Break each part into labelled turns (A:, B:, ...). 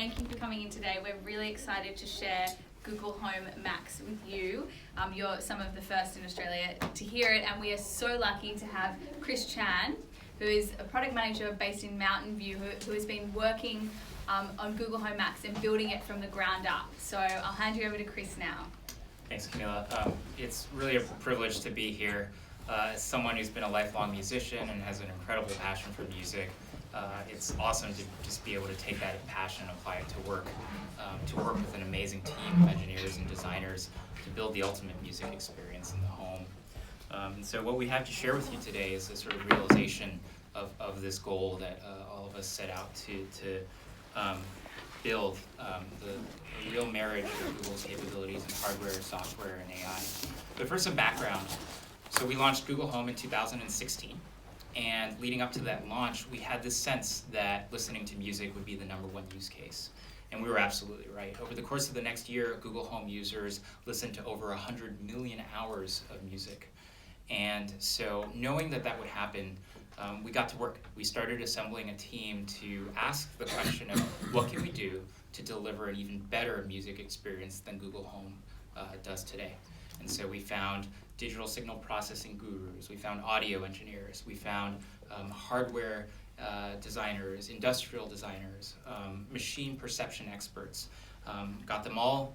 A: thank you for coming in today. We're really excited to share Google Home Max with you. You're some of the first in Australia to hear it, and we are so lucky to have Chris Chan, who is a product manager based in Mountain View, who has been working on Google Home Max and building it from the ground up. So I'll hand you over to Chris now.
B: Thanks, Camila. It's really a privilege to be here. As someone who's been a lifelong musician and has an incredible passion for music, it's awesome to just be able to take that passion and apply it to work with an amazing team of engineers and designers to build the ultimate music experience in the home. And so what we have to share with you today is a sort of realization of this goal that all of us set out to build the real marriage of Google's capabilities in hardware, software, and AI. But for some background, so we launched Google Home in 2016, and leading up to that launch, we had this sense that listening to music would be the #1 use case. And we were absolutely right. Over the course of the next year, Google Home users listened to over 100 million hours of music. And so knowing that that would happen, we got to work. We started assembling a team to ask the question of what can we do to deliver an even better music experience than Google Home does today. And so we found digital signal processing gurus, we found audio engineers, we found hardware designers, industrial designers, machine perception experts. Got them all,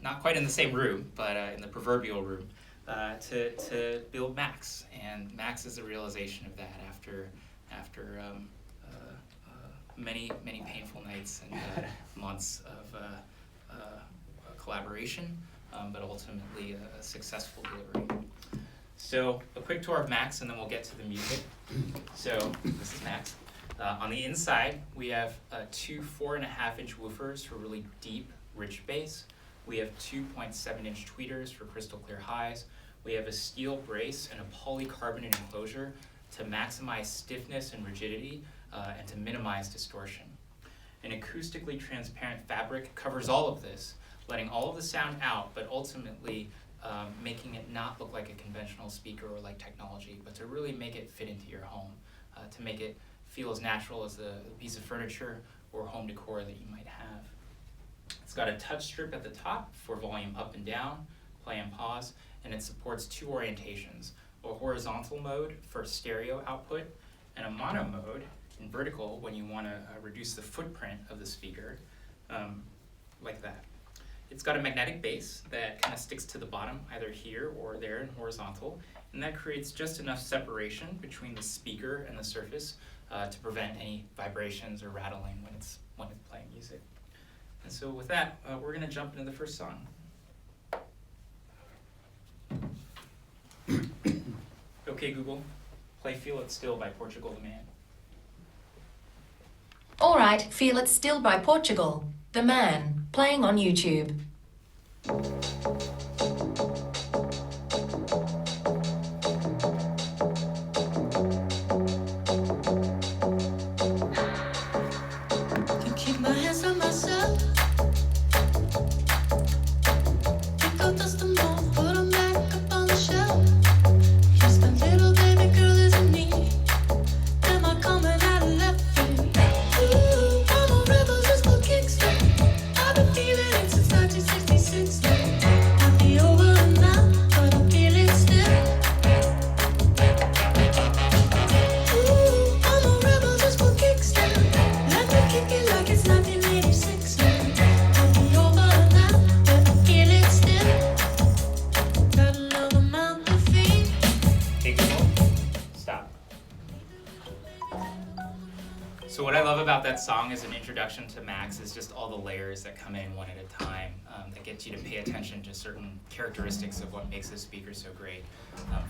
B: not quite in the same room, but in the proverbial room, to build Max. And Max is a realization of that after many painful nights and months of collaboration, but ultimately a successful delivery. So a quick tour of Max, and then we'll get to the music. So this is Max. On the inside, we have two 4.5-inch woofers for really deep, rich bass. We have 2.7-inch tweeters for crystal clear highs. We have a steel brace and a polycarbonate enclosure to maximize stiffness and rigidity and to minimize distortion. An acoustically transparent fabric covers all of this, letting all of the sound out, but ultimately making it not look like a conventional speaker or like technology, but to really make it fit into your home, to make it feel as natural as a piece of furniture or home decor that you might have. It's got a touch strip at the top for volume up and down, play and pause, and it supports 2 orientations, a horizontal mode for stereo output and a mono mode in vertical when you want to reduce the footprint of the speaker, like that. It's got a magnetic base that kind of sticks to the bottom, either here or there in horizontal, and that creates just enough separation between the speaker and the surface to prevent any vibrations or rattling when it's playing music. And so with that, we're going to jump into the first song. Okay, Google, play Feel It Still by Portugal the Man.
C: All right, Feel It Still by Portugal, the Man, playing on YouTube.
B: That song as an introduction to Max is just all the layers that come in one at a time that gets you to pay attention to certain characteristics of what makes this speaker so great.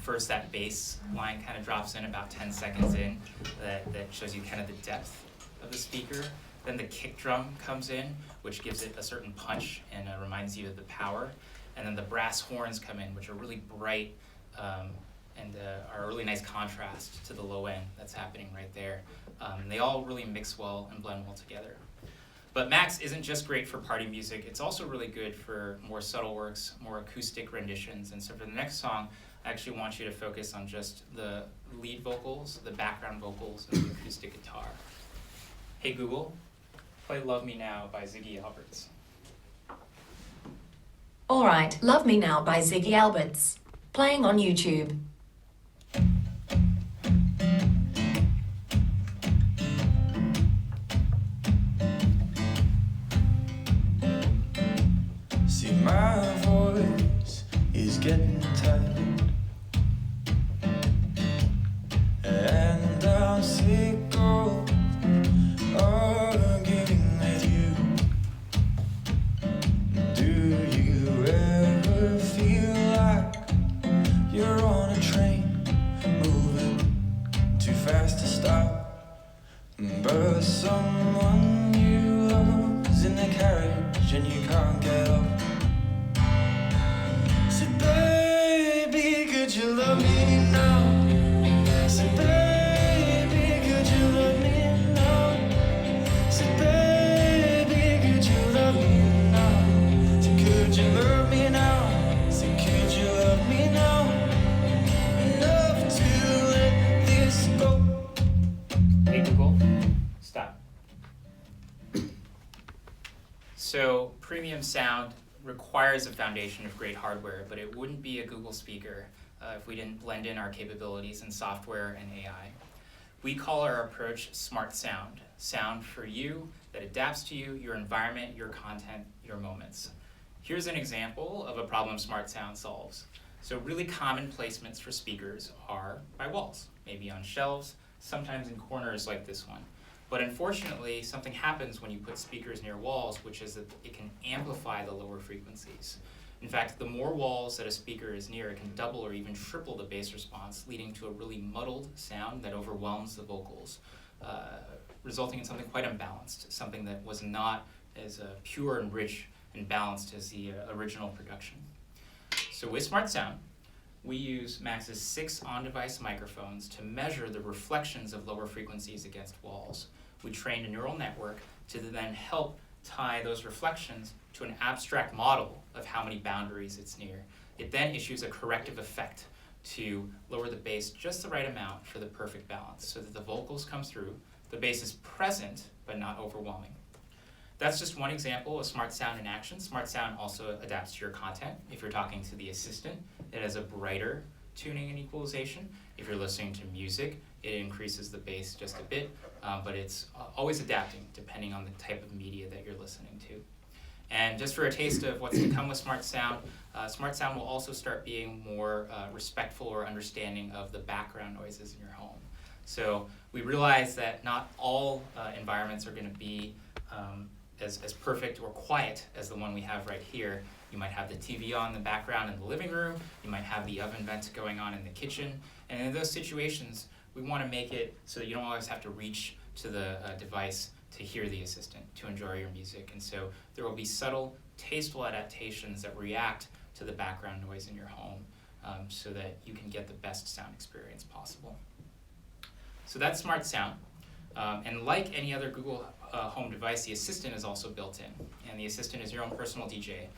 B: First, that bass line kind of drops in about 10 seconds in that shows you kind of the depth of the speaker. Then the kick drum comes in, which gives it a certain punch and reminds you of the power. And then the brass horns come in, which are really bright and are a really nice contrast to the low end that's happening right there. They all really mix well and blend well together. But Max isn't just great for party music, it's also really good for more subtle works, more acoustic renditions. And so for the next song, I actually want you to focus on just the lead vocals, the background vocals, and the acoustic guitar. Hey Google, Play Love Me Now by Ziggy Alberts.
C: Alright, Love Me Now by Ziggy Alberts. Playing on YouTube.
D: See, my voice is getting tired, and I'm sick of arguing with you. Do you ever feel like you're on a train moving too fast to stop, but someone you love's in the carriage and you can't get off? Say, baby, could you love me now? Say, baby, could you love me now? Say, baby, could you love me now? Say, could you love me now? Say, could you love me now? Enough to let this go.
B: Hey Google, stop. So premium sound requires a foundation of great hardware, but it wouldn't be a Google speaker if we didn't blend in our capabilities in software and AI. We call our approach smart sound, sound for you that adapts to you, your environment, your content, your moments. Here's an example of a problem smart sound solves. So really common placements for speakers are by walls, maybe on shelves, sometimes in corners like this one. But unfortunately, something happens when you put speakers near walls, which is that it can amplify the lower frequencies. In fact, the more walls that a speaker is near, it can double or even triple the bass response, leading to a really muddled sound that overwhelms the vocals, resulting in something quite unbalanced, something that was not as pure and rich and balanced as the original production. So with Smart Sound, we use Max's 6 on-device microphones to measure the reflections of lower frequencies against walls. We trained a neural network to then help tie those reflections to an abstract model of how many boundaries it's near. It then issues a corrective effect to lower the bass just the right amount for the perfect balance so that the vocals come through, the bass is present but not overwhelming. That's just one example of Smart Sound in action. Smart Sound also adapts to your content. If you're talking to the assistant, it has a brighter tuning and equalization. If you're listening to music, it increases the bass just a bit, but it's always adapting depending on the type of media that you're listening to. And just for a taste of what's to come with Smart Sound will also start being more respectful or understanding of the background noises in your home. So we realize that not all environments are going to be as perfect or quiet as the one we have right here. You might have the TV on in the background in the living room, you might have the oven vent going on in the kitchen, and in those situations, we want to make it so that you don't always have to reach to the device to hear the assistant, to enjoy your music. And so there will be subtle, tasteful adaptations that react to the background noise in your home so that you can get the best sound experience possible. So that's Smart Sound. And like any other Google Home device, the Assistant is also built in. And the Assistant is your own personal DJ,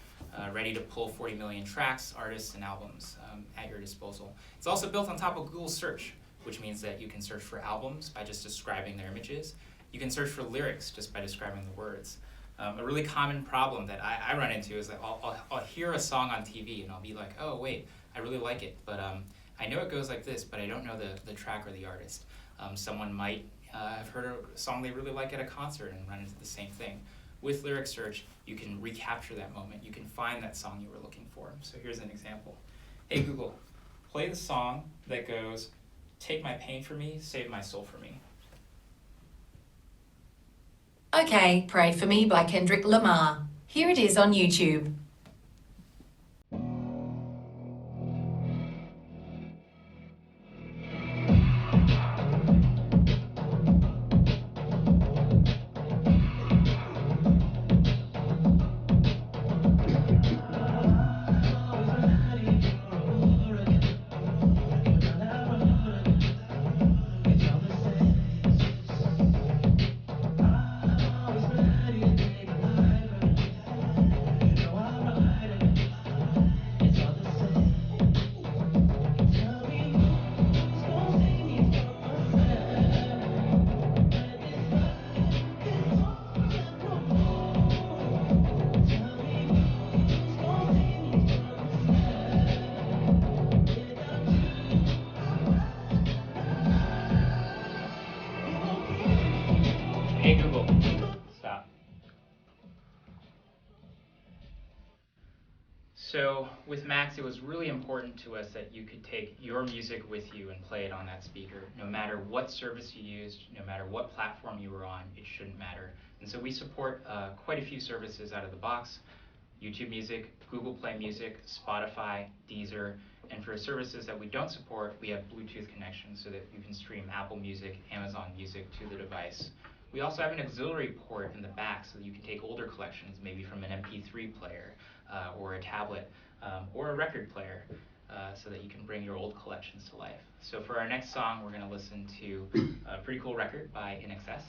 B: ready to pull 40 million tracks, artists, and albums at your disposal. It's also built on top of Google Search, which means that you can search for albums by just describing their images. You can search for lyrics just by describing the words. A really common problem that I run into is that I'll hear a song on TV and I'll be like, oh wait, I really like it, but I know it goes like this, but I don't know the track or the artist. Someone might have heard a song they really like at a concert and run into the same thing. With lyric search, you can recapture that moment. You can find that song you were looking for. So here's an example. Hey Google, play the song that goes, "Take my pain for me, save my soul for me."
C: Okay, Pray For Me by Kendrick Lamar. Here it is on YouTube.
B: So with Max, it was really important to us that you could take your music with you and play it on that speaker. No matter what service you used, no matter what platform you were on, it shouldn't matter. And so we support quite a few services out of the box: YouTube Music, Google Play Music, Spotify, Deezer, and for services that we don't support, we have Bluetooth connections so that you can stream Apple Music, Amazon Music to the device. We also have an auxiliary port in the back so that you can take older collections, maybe from an MP3 player or a tablet or a record player, so that you can bring your old collections to life. So for our next song, we're going to listen to a pretty cool record by INXS.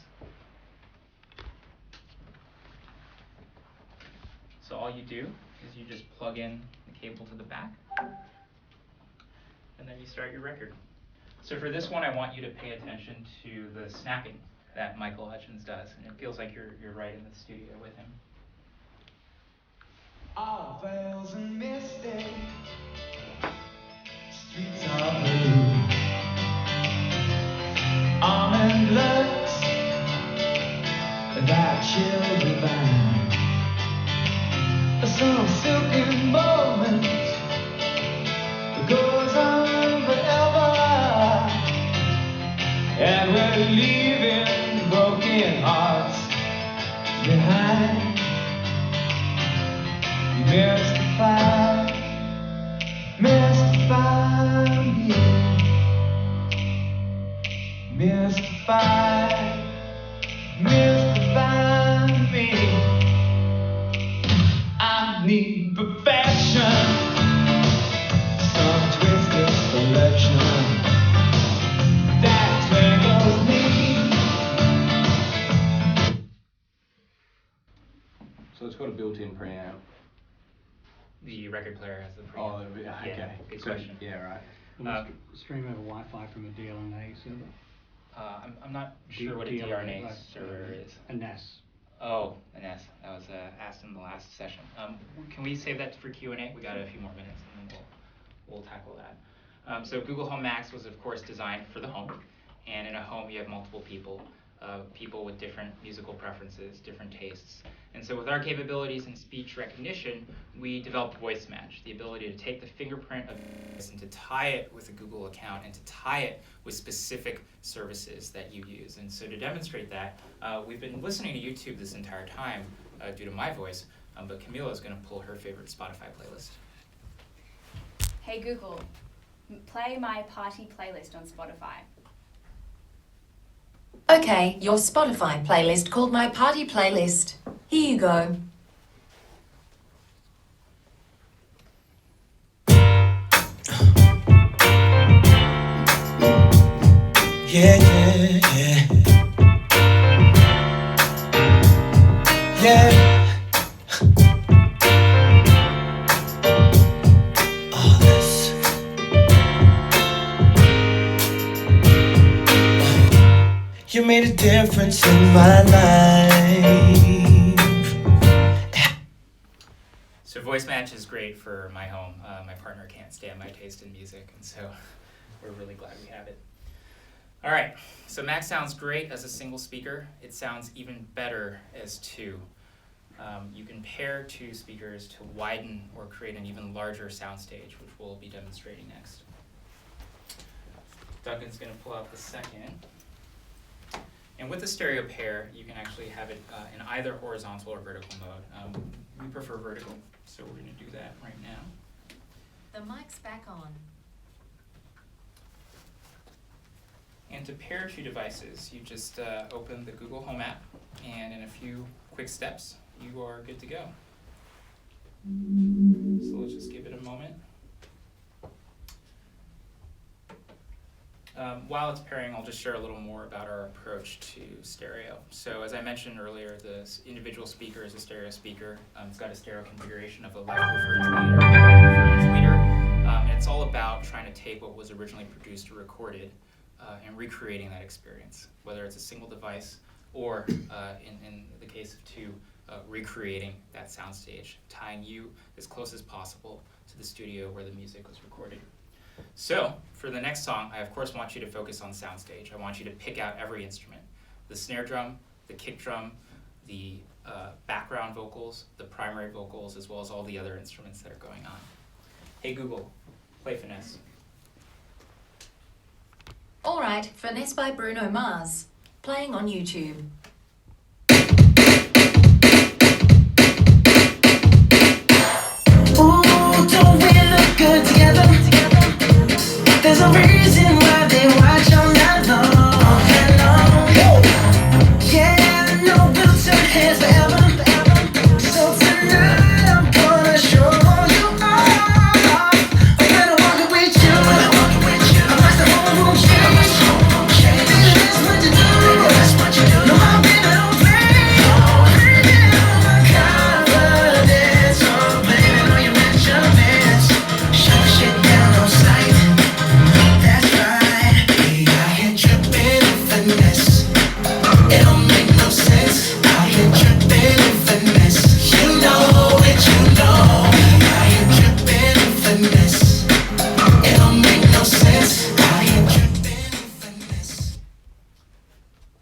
B: So all you do is you just plug in the cable to the back, and then you start your record. So for this one, I want you to pay attention to the snapping that Michael Hutchins does, and it feels like you're right in the studio with him.
D: All veils and misty, streets are blue. Almond looks, that chill divine. Some silken moment goes on forever, and we're leaving broken hearts behind. Mystify, mystify me. Mystify, mystify me. I need perfection, some twisted selection that tangles me.
E: So it's got a built-in preamp.
B: The record player has the preamp.
E: Oh, yeah, okay.
B: Yeah, good
E: So,
B: question.
E: yeah, right.
F: Stream over Wi-Fi from a DLNA server.
B: I'm not sure what a DRNA server is.
F: A NAS.
B: Oh, an S. That was asked in the last session. Can we save that for Q&A? We got a few more minutes, and then we'll tackle that. So Google Home Max was, of course, designed for the home. And in a home, you have multiple people, people with different musical preferences, different tastes. And so with our capabilities in speech recognition, we developed Voice Match, the ability to take the fingerprint of this and to tie it with a Google account and to tie it with specific services that you use. And so to demonstrate that, we've been listening to YouTube this entire time due to my voice, but Camila is going to pull her favorite Spotify playlist.
A: Hey Google, play my party playlist on Spotify.
C: Okay, your Spotify playlist called My Party Playlist. Here you go.
D: Yeah, yeah, yeah. Yeah. All this. You made a difference in my life.
B: So Voice Match is great for my home. My partner can't stand my taste in music, and so we're really glad we have it. All right, so Max sounds great as a single speaker. It sounds even better as two. You can pair two speakers to widen or create an even larger soundstage, which we'll be demonstrating next. Duncan's going to pull out the second. And with the stereo pair, you can actually have it in either horizontal or vertical mode. We prefer vertical, so we're going to do that right now.
C: The mic's back on.
B: And to pair two devices, you just open the Google Home app, and in a few quick steps, you are good to go. So let's just give it a moment. While it's pairing, I'll just share a little more about our approach to stereo. So as I mentioned earlier, the individual speaker is a stereo speaker. It's got a stereo configuration of a left woofer inch leader, right woofer inch leader. And it's all about trying to take what was originally produced or recorded and recreating that experience, whether it's a single device or, in the case of two, recreating that soundstage, tying you as close as possible to the studio where the music was recorded. So, for the next song, I of course want you to focus on soundstage. I want you to pick out every instrument. The snare drum, the kick drum, the background background vocals, the primary vocals, as well as all the other instruments that are going on. Hey Google, play Finesse.
C: Alright, Finesse by Bruno Mars. Playing on YouTube.
D: Ooh, don't we look good together? There's a reason why they watch all night long, Yeah, no, we'll turn heads forever. So tonight I'm gonna show you off. I'm gonna walk it with you. I watch the whole room change. Baby, that's what you do. No, my baby don't play. My confidence, oh baby, know you measurements. Shut shit down on sight. That's right. We out here tripping in finesse. It don't make no sense. Out here tripping in finesse. You know it, you know. We out here tripping in finesse. It don't make no sense. Out here tripping in finesse.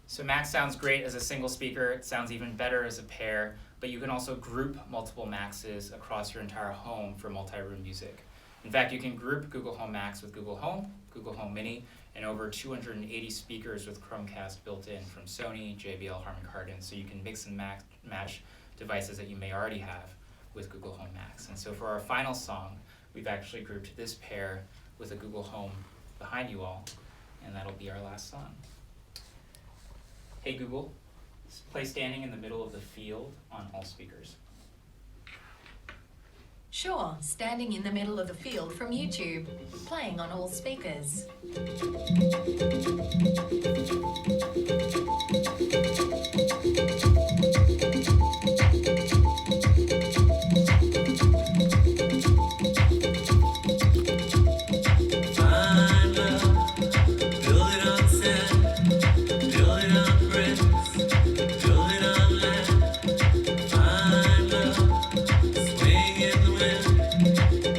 B: So Max sounds great as a single speaker. It sounds even better as a pair, but you can also group multiple Maxes across your entire home for multi-room music. In fact, you can group Google Home Max with Google Home Mini, and over 280 speakers with Chromecast built in from Sony, JBL, Harman Kardon, so you can mix and match devices that you may already have with Google Home Max. And so for our final song, we've actually grouped this pair with a Google Home behind you all, and that'll be our last song. Hey Google, play Standing in the Middle of the Field on all speakers.
C: Sure, Standing in the Middle of the Field from YouTube. Playing on all speakers.
D: Find love, build it on sand, build it on bricks, build it on land. Find love, swing in the wind,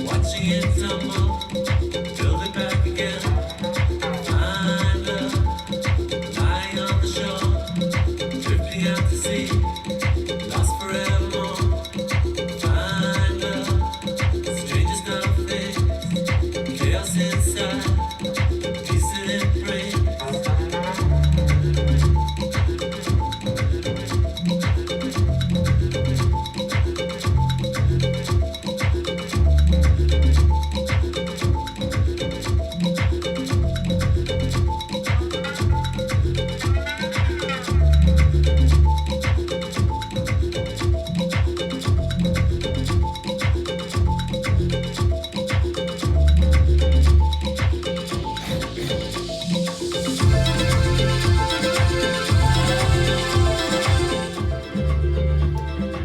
D: watching it tumble, build it back again. Find love, lying on the shore, drifting out to sea, lost forevermore. Find love, strangest of things, chaos inside, peace and embrace.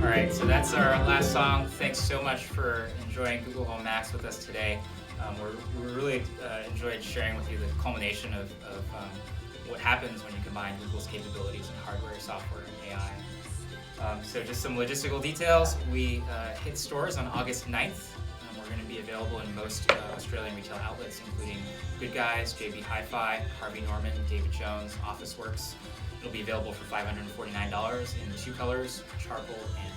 B: All right, so that's our last song. Thanks so much for enjoying Google Home Max with us today. We really enjoyed sharing with you the culmination of what happens when you combine Google's capabilities in hardware, software, and AI. So just some logistical details. We hit stores on August 9th. We're going to be available in most Australian retail outlets, including Good Guys, JB Hi-Fi, Harvey Norman, David Jones, Officeworks. It'll be available for $549 in two colors, charcoal and